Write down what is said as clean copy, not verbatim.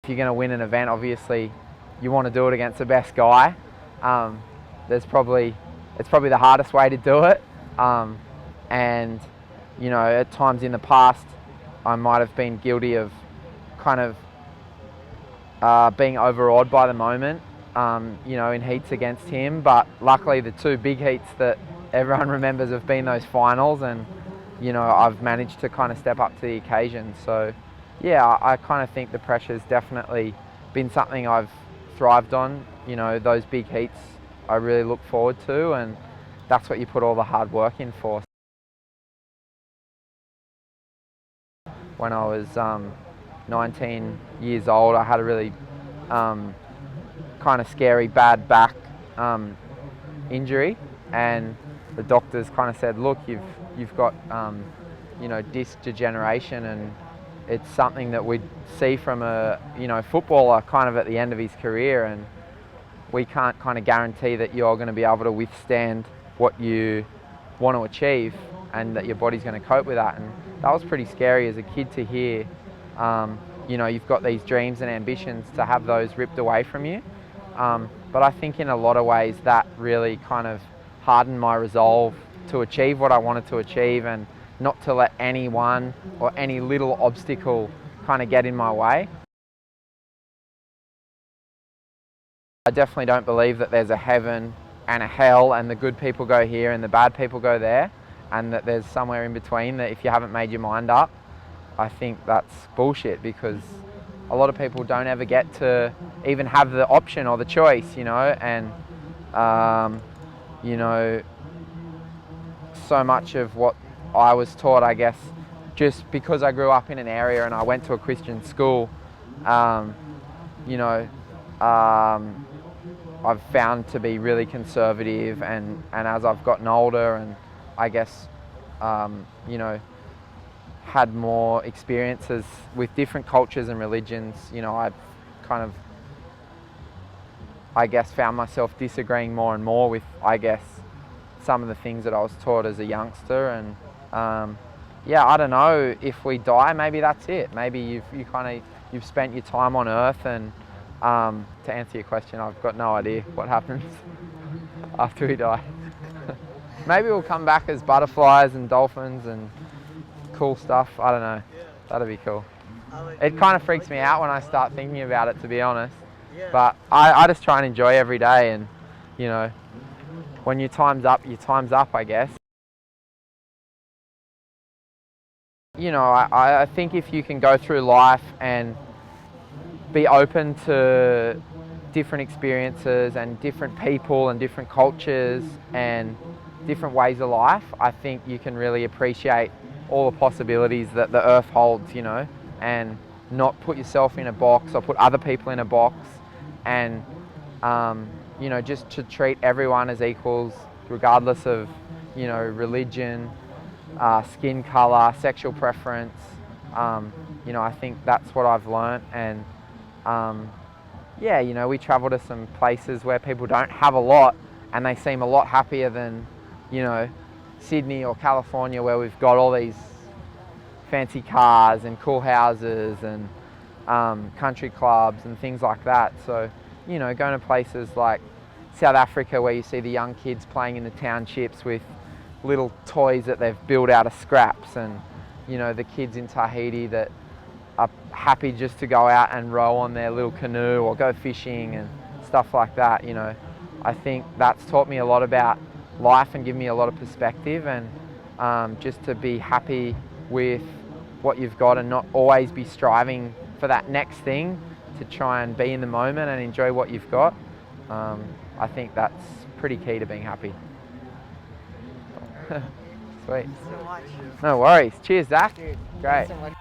If you're going to win an event, obviously you want to do it against the best guy. It's probably the hardest way to do it. And you know, at times in the past, I might have been guilty of kind of being overawed by the moment, you know, in heats against him. But luckily, the two big heats that everyone remembers have been those finals, and you know, I've managed to kind of step up to the occasion. So yeah, I kind of think the pressure's definitely been something I've thrived on. You know, those big heats I really look forward to, and that's what you put all the hard work in for. When I was 19 years old, I had a really kind of scary bad back injury, and the doctors kind of said, look, you've got you know, disc degeneration, and it's something that we'd see from a, you know, footballer kind of at the end of his career, and we can't kind of guarantee that you're going to be able to withstand what you want to achieve and that your body's going to cope with that. And that was pretty scary as a kid to hear. You know, you've got these dreams and ambitions, to have those ripped away from you. But I think in a lot of ways that really kind of hardened my resolve to achieve what I wanted to achieve, and not to let anyone or any little obstacle kind of get in my way. I definitely don't believe that there's a heaven and a hell, and the good people go here and the bad people go there, and that there's somewhere in between that if you haven't made your mind up. I think that's bullshit, because a lot of people don't ever get to even have the option or the choice, you know, and you know, so much of what I was taught, I guess, just because I grew up in an area and I went to a Christian school, you know, I've found to be really conservative, and as I've gotten older and I guess, you know, had more experiences with different cultures and religions, you know, I've kind of, I guess, found myself disagreeing more and more with, I guess, some of the things that I was taught as a youngster. And yeah, I don't know, if we die, maybe that's it. Maybe you've spent your time on earth, and to answer your question, I've got no idea what happens after we die. Maybe we'll come back as butterflies and dolphins and cool stuff. I don't know. That'd be cool. It kind of freaks me out when I start thinking about it, to be honest. But I just try and enjoy every day, and you know, when your time's up, I guess. You know, I think if you can go through life and be open to different experiences and different people and different cultures and different ways of life, I think you can really appreciate all the possibilities that the earth holds, you know, and not put yourself in a box or put other people in a box, and you know, just to treat everyone as equals, regardless of, you know, religion, skin color, sexual preference. You know, I think that's what I've learnt. And yeah, you know, we travel to some places where people don't have a lot, and they seem a lot happier than, you know, Sydney or California, where we've got all these fancy cars and cool houses and country clubs and things like that. So, you know, going to places like South Africa, where you see the young kids playing in the townships with little toys that they've built out of scraps, and you know, the kids in Tahiti that are happy just to go out and row on their little canoe or go fishing and stuff like that. You know, I think that's taught me a lot about life and given me a lot of perspective, and just to be happy with what you've got and not always be striving for that next thing, to try and be in the moment and enjoy what you've got. I think that's pretty key to being happy. Sweet. So much. No worries. Cheers, Zach. Dude, great. So much.